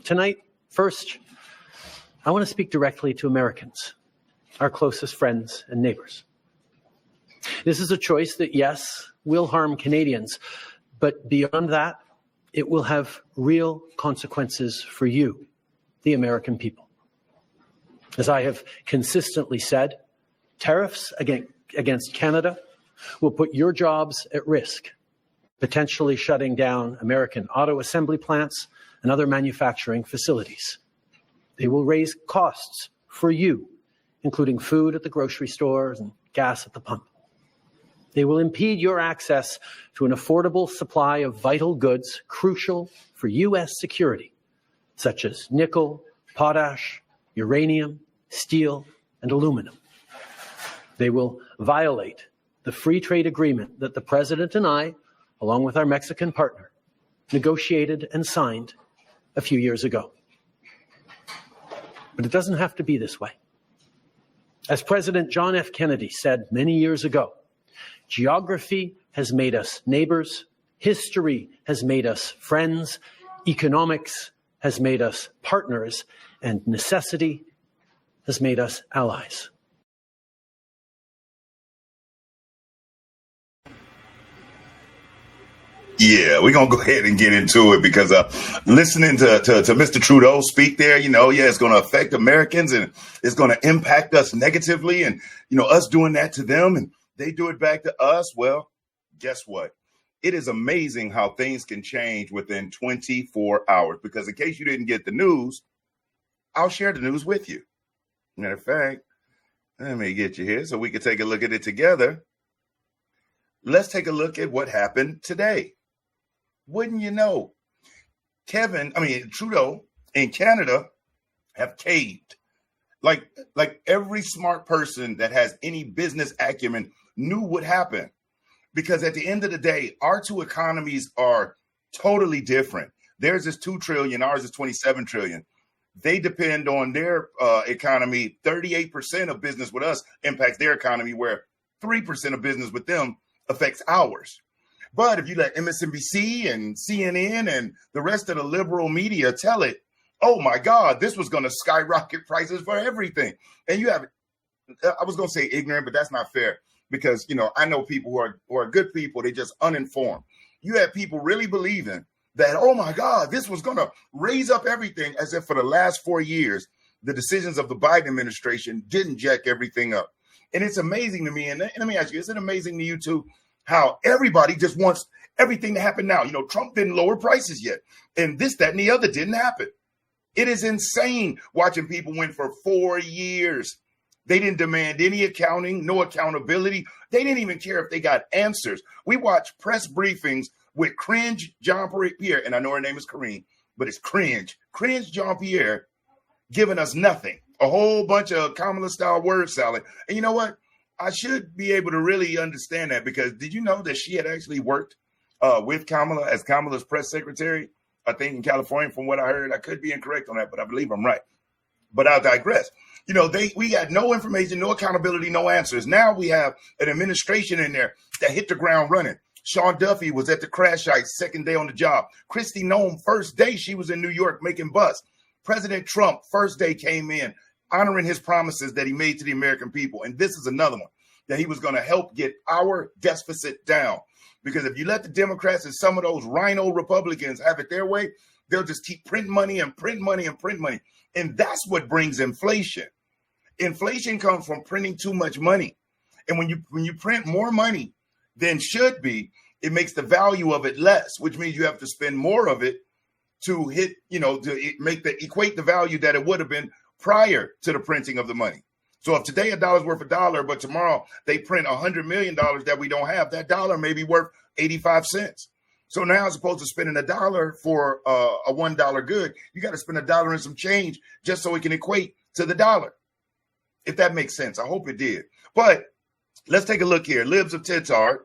Tonight, first, I want to speak directly to Americans, our closest friends and neighbors. This is a choice that, yes, will harm Canadians, but beyond that, it will have real consequences for you, the American people. As I have consistently said, tariffs against Canada will put your jobs at risk, potentially shutting down American auto assembly plants and other manufacturing facilities. They will raise costs for you, including food at the grocery stores and gas at the pump. They will impede your access to an affordable supply of vital goods crucial for U.S. security, such as nickel, potash, uranium, steel, and aluminum. They will violate the free trade agreement that the President and I, along with our Mexican partner, negotiated and signed a few years ago. But it doesn't have to be this way. As President John F. Kennedy said many years ago, geography has made us neighbors, history has made us friends, economics has made us partners, and necessity has made us allies. Yeah, we're going to go ahead and get into it because listening to Mr. Trudeau speak there, it's going to affect Americans and it's going to impact us negatively. And, us doing that to them and they do it back to us. Well, guess what? It is amazing how things can change within 24 hours, because in case you didn't get the news, I'll share the news with you. Matter of fact, let me get you here so we can take a look at it together. Let's take a look at what happened today. Wouldn't you know, Trudeau in Canada have caved. Like every smart person that has any business acumen knew what happened. Because at the end of the day, our two economies are totally different. Theirs is $2 trillion, ours is $27 trillion. They depend on their economy. 38% of business with us impacts their economy, where 3% of business with them affects ours. But if you let MSNBC and CNN and the rest of the liberal media tell it, oh my God, this was going to skyrocket prices for everything. And you have, I was going to say ignorant, but that's not fair, because, I know people who are good people, they just uninformed. You have people really believing that, oh my God, this was going to raise up everything, as if for the last 4 years, the decisions of the Biden administration didn't jack everything up. And it's amazing to me. And let me ask you, is it amazing to you too, how everybody just wants everything to happen now? Trump didn't lower prices yet. And this, that, and the other didn't happen. It is insane watching people win for 4 years. They didn't demand any accounting, no accountability. They didn't even care if they got answers. We watched press briefings with cringe Jean-Pierre, and I know her name is Karine, but it's cringe Jean-Pierre giving us nothing. A whole bunch of Kamala-style word salad. And you know what? I should be able to really understand that, because did you know that she had actually worked with Kamala as Kamala's press secretary, I think in California, from what I heard? I could be incorrect on that, but I believe I'm right. But I'll digress. We had no information, no accountability, no answers. Now we have an administration in there that hit the ground running. Sean Duffy was at the crash site, second day on the job. Kristi Noem, first day she was in New York making bus. President Trump, first day came in, honoring his promises that he made to the American people. And this is another one, that he was going to help get our deficit down. Because if you let the Democrats and some of those rhino Republicans have it their way, they'll just keep printing money and print money and print money. And that's what brings inflation. Inflation comes from printing too much money. And when you print more money than should be, it makes the value of it less, which means you have to spend more of it to hit, to equate the value that it would have been prior to the printing of the money. So if today a dollar's worth $1, but tomorrow they print $100 million that we don't have, that dollar may be worth 85 cents. So now, as opposed to spending $1 for a $1 good, you got to spend $1 and some change just so it can equate to the dollar. If that makes sense, I hope it did. But let's take a look here. Libs of TikTok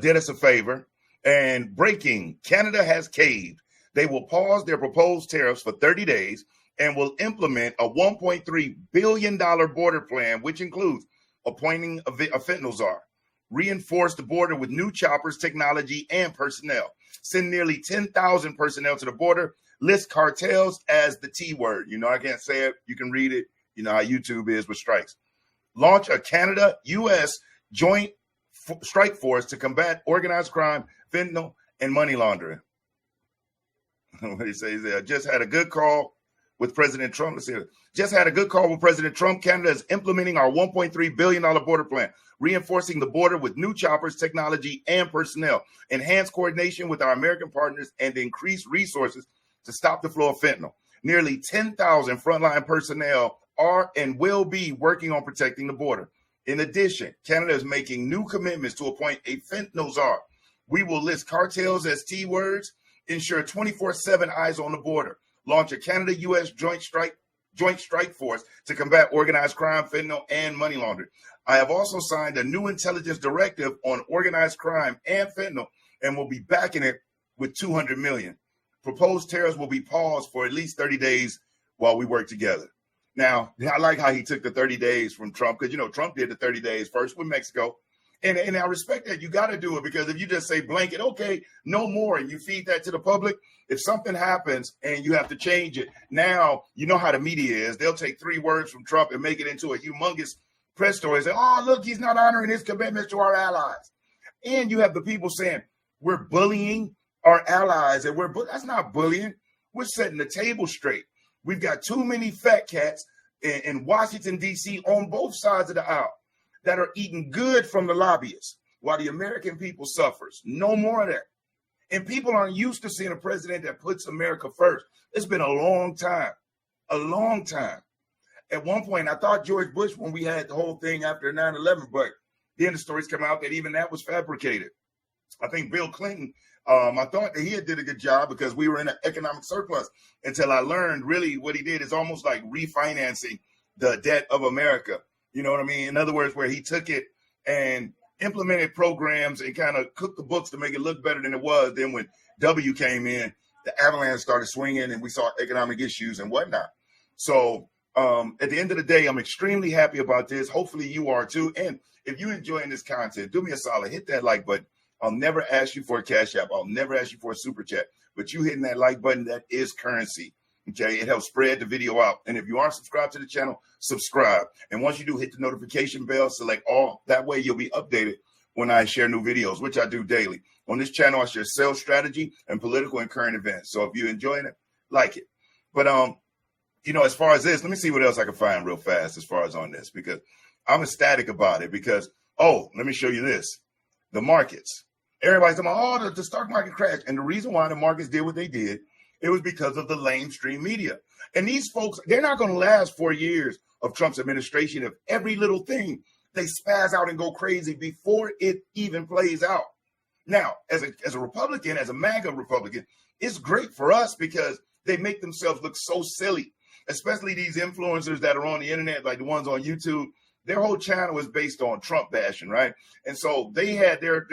did us a favor. And breaking, Canada has caved. They will pause their proposed tariffs for 30 days and will implement a $1.3 billion border plan, which includes appointing a fentanyl czar. reinforce the border with new choppers, technology, and personnel. Send nearly 10,000 personnel to the border. List cartels as the T word. You know, I can't say it. You can read it. You know how YouTube is with strikes. Launch a Canada-U.S. joint strike force to combat organized crime, fentanyl, and money laundering. What do you say there? Just had a good call with President Trump. Let's see. Just had a good call with President Trump. Canada is implementing our $1.3 billion border plan, reinforcing the border with new choppers, technology, and personnel, enhanced coordination with our American partners, and increased resources to stop the flow of fentanyl. Nearly 10,000 frontline personnel are and will be working on protecting the border. In addition, Canada is making new commitments to appoint a fentanyl czar. We will list cartels as T words, ensure 24/7 eyes on the border, launch a Canada-U.S. joint strike force to combat organized crime, fentanyl, and money laundering. I have also signed a new intelligence directive on organized crime and fentanyl, and will be backing it with $200 million. Proposed tariffs will be paused for at least 30 days while we work together. Now, I like how he took the 30 days from Trump, because, you know, Trump did the 30 days first with Mexico. And I respect that. You got to do it, because if you just say blanket, okay, no more, and you feed that to the public, if something happens and you have to change it, now you know how the media is. They'll take 3 words from Trump and make it into a humongous press story and say, oh, look, he's not honoring his commitments to our allies. And you have the people saying, we're bullying our allies, and that's not bullying. We're setting the table straight. We've got too many fat cats in Washington, D.C. on both sides of the aisle that are eating good from the lobbyists while the American people suffers. No more of that. And people aren't used to seeing a president that puts America first. It's been a long time, a long time. At one point, I thought George Bush, when we had the whole thing after 9/11, but then the stories come out that even that was fabricated. I think Bill Clinton, I thought that he did a good job because we were in an economic surplus, until I learned really what he did is almost like refinancing the debt of America. You know what I mean? In other words, where he took it and implemented programs and kind of cooked the books to make it look better than it was. Then when W came in, the avalanche started swinging and we saw economic issues and whatnot. So at the end of the day, I'm extremely happy about this. Hopefully you are too. And if you're enjoying this content, do me a solid, hit that like button. I'll never ask you for a cash app. I'll never ask you for a super chat, but you hitting that like button, that is currency. Okay, it helps spread the video out. And if you aren't subscribed to the channel, subscribe. And once you do, hit the notification bell, select all. That way you'll be updated when I share new videos, which I do daily. On this channel, I share sales strategy and political and current events. So if you're enjoying it, like it. But, you know, as far as this, let me see what else I can find real fast as far as on this, because I'm ecstatic about it because, oh, let me show you this. The markets. Everybody's talking about, oh, the stock market crashed. And the reason why the markets did what they did, it was because of the lamestream media. And these folks, they're not going to last 4 years of Trump's administration if every little thing they spaz out and go crazy before it even plays out. Now, as a Republican, as a MAGA Republican, it's great for us because they make themselves look so silly, especially these influencers that are on the internet, like the ones on YouTube. Their whole channel is based on Trump bashing, right? And so they had their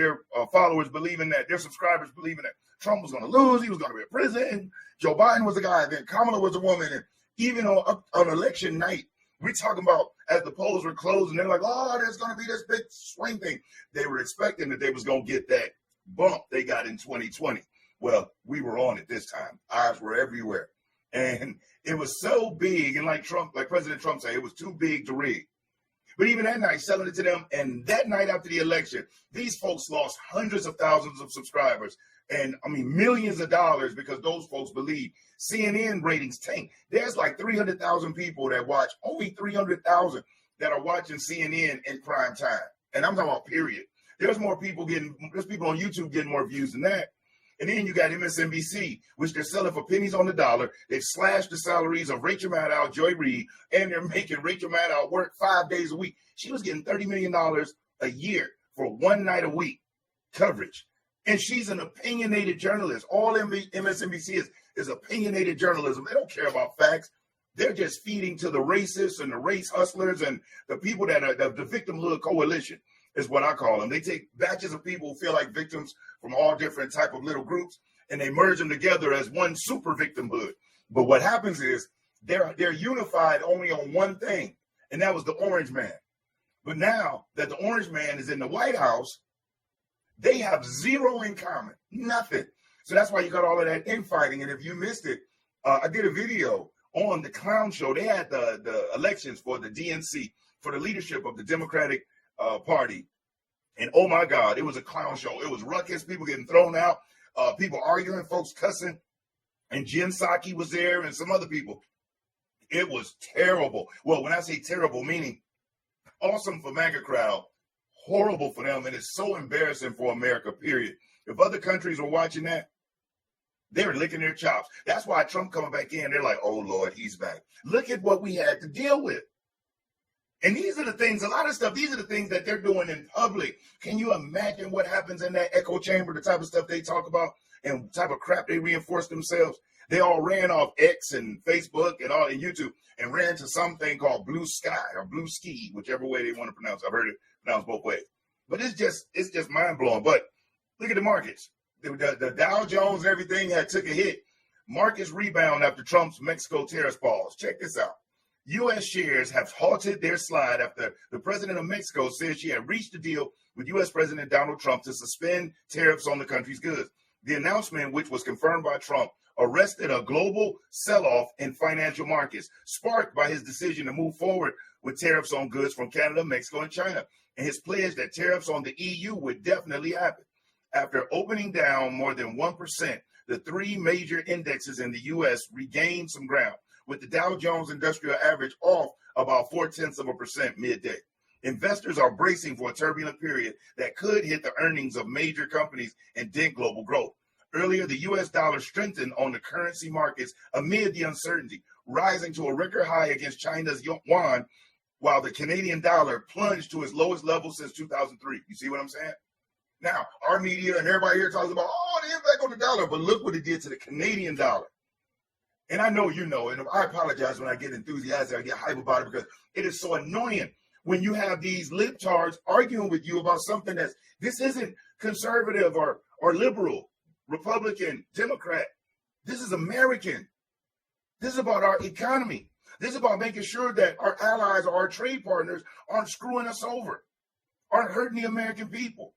followers believing that, their subscribers believing that Trump was going to lose, he was going to be in prison, Joe Biden was a guy, then Kamala was a woman. And even on election night, we're talking about as the polls were closing, they're like, oh, there's going to be this big swing thing. They were expecting that they was going to get that bump they got in 2020. Well, we were on it this time. Eyes were everywhere. And it was so big, and like President Trump said, it was too big to rig. But even that night, selling it to them, and that night after the election, these folks lost hundreds of thousands of subscribers, and I mean millions of dollars, because those folks believe CNN ratings tank. There's like 300,000 people that watch, only 300,000 that are watching CNN in prime time. And I'm talking about period. There's people on YouTube getting more views than that. And then you got MSNBC, which they're selling for pennies on the dollar. They've slashed the salaries of Rachel Maddow, Joy Reid, and they're making Rachel Maddow work 5 days a week. She was getting $30 million a year for one night a week coverage. And she's an opinionated journalist. All MSNBC is opinionated journalism. They don't care about facts. They're just feeding to the racists and the race hustlers and the people that are the victimhood coalition is what I call them. They take batches of people who feel like victims from all different type of little groups, and they merge them together as one super victimhood. But what happens is they're unified only on one thing, and that was the orange man. But now that the orange man is in the White House, they have zero in common, nothing. So that's why you got all of that infighting. And if you missed it, I did a video on the clown show. They had the elections for the DNC, for the leadership of the Democratic Party. And oh my God, it was a clown show. It was ruckus, people getting thrown out, people arguing, folks cussing. And Jen Psaki was there and some other people. It was terrible. Well, when I say terrible, meaning awesome for MAGA crowd, horrible for them. And it's so embarrassing for America, period. If other countries were watching that, they're licking their chops. That's why Trump coming back in, they're like, oh, Lord, he's back. Look at what we had to deal with. And these are the things, a lot of stuff, these are the things that they're doing in public. Can you imagine what happens in that echo chamber, the type of stuff they talk about and the type of crap they reinforce themselves? They all ran off X and Facebook and all and YouTube and ran to something called Blue Sky or Blue Ski, whichever way they want to pronounce it. I've heard it pronounced both ways. But it's just mind-blowing. But look at the markets. The Dow Jones and everything had took a hit. Markets rebound after Trump's Mexico tariff pause. Check this out. U.S. shares have halted their slide after the president of Mexico said she had reached a deal with U.S. President Donald Trump to suspend tariffs on the country's goods. The announcement, which was confirmed by Trump, arrested a global sell-off in financial markets, sparked by his decision to move forward with tariffs on goods from Canada, Mexico, and China, and his pledge that tariffs on the EU would definitely happen. After opening down more than 1%, the three major indexes in the U.S. regained some ground, with the Dow Jones Industrial Average off about 0.4% midday. Investors are bracing for a turbulent period that could hit the earnings of major companies and dent global growth. Earlier, the U.S. dollar strengthened on the currency markets amid the uncertainty, rising to a record high against China's yuan, while the Canadian dollar plunged to its lowest level since 2003. You see what I'm saying? Now, our media and everybody here talks about, the impact on the dollar, but look what it did to the Canadian dollar. And I know you know, and I apologize when I get enthusiastic, I get hype about it because it is so annoying when you have these libtards arguing with you about something this isn't conservative or liberal, Republican, Democrat. This is American. This is about our economy. This is about making sure that our allies or our trade partners aren't screwing us over, aren't hurting the American people.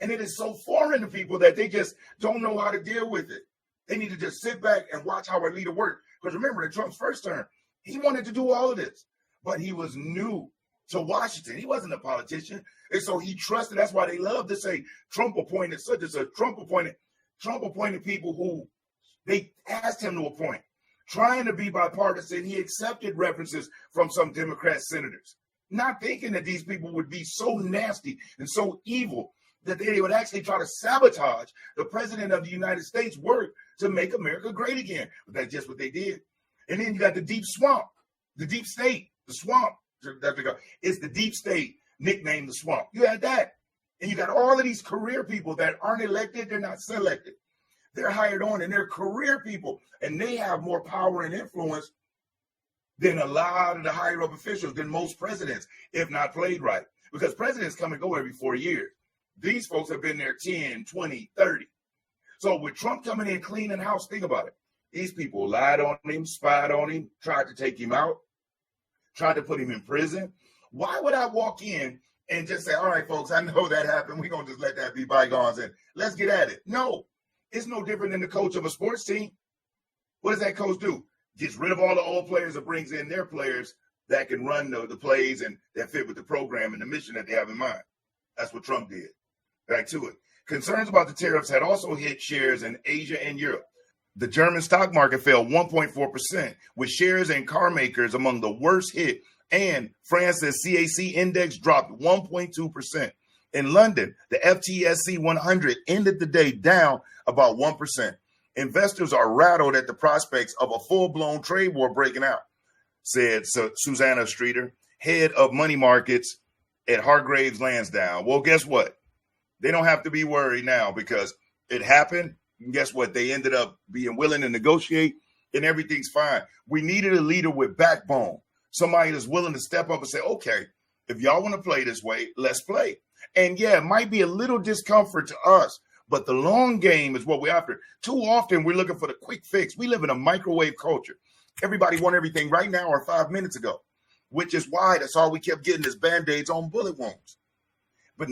And it is so foreign to people that they just don't know how to deal with it. They need to just sit back and watch how our leader works. Because remember, in Trump's first term, he wanted to do all of this, but he was new to Washington. He wasn't a politician. And so he trusted. That's why they love to say Trump appointed such and such. Trump appointed people who they asked him to appoint. Trying to be bipartisan, he accepted references from some Democrat senators, not thinking that these people would be so nasty and so evil that they would actually try to sabotage the president of the United States' work to make America great again. But that's just what they did. And then you got the deep swamp, the deep state, the swamp. It's the deep state, nicknamed the swamp. You had that. And you got all of these career people that aren't elected, they're not selected. They're hired on and they're career people. And they have more power and influence than a lot of the higher up officials, than most presidents, if not played right. Because presidents come and go every 4 years. These folks have been there 10, 20, 30. So with Trump coming in cleaning house, think about it. These people lied on him, spied on him, tried to take him out, tried to put him in prison. Why would I walk in and just say, all right, folks, I know that happened. We're going to just let that be bygones and let's get at it. No, it's no different than the coach of a sports team. What does that coach do? Gets rid of all the old players and brings in their players that can run the plays and that fit with the program and the mission that they have in mind. That's what Trump did. Back to it. Concerns about the tariffs had also hit shares in Asia and Europe. The German stock market fell 1.4%, with shares and car makers among the worst hit, and France's CAC index dropped 1.2%. In London, the FTSE 100 ended the day down about 1%. Investors are rattled at the prospects of a full-blown trade war breaking out, said Susanna Streeter, head of money markets at Hargreaves Lansdowne. Well, guess what? They don't have to be worried now because it happened. And guess what? They ended up being willing to negotiate and everything's fine. We needed a leader with backbone, somebody that's willing to step up and say, okay, if y'all want to play this way, let's play. And yeah, it might be a little discomfort to us, but the long game is what we're after. Too often we're looking for the quick fix. We live in a microwave culture. Everybody want everything right now or 5 minutes ago. which is why that's all we kept getting is Band-Aids on bullet wounds. But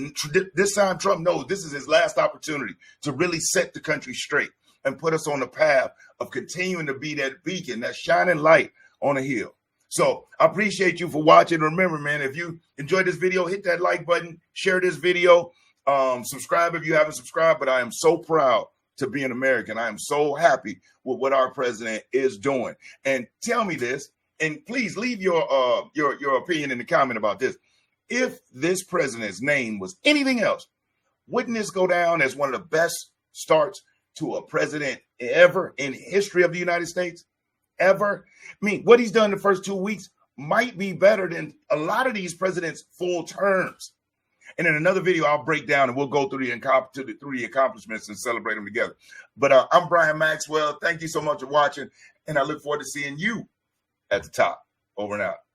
this time, Trump knows this is his last opportunity to really set the country straight and put us on the path of continuing to be that beacon, that shining light on a hill. So I appreciate you for watching. Remember, man, if you enjoyed this video, hit that like button, share this video, subscribe if you haven't subscribed. But I am so proud to be an American. I am so happy with what our president is doing. And tell me this, and please leave your opinion in the comment about this. If this president's name was anything else, wouldn't this go down as one of the best starts to a president ever in history of the United States? Ever? I mean, what he's done the first 2 weeks might be better than a lot of these presidents' full terms. And in another video, I'll break down and we'll go through the accomplishments and celebrate them together. But I'm Brian Maxwell. Thank you so much for watching. And I look forward to seeing you at the top. Over and out.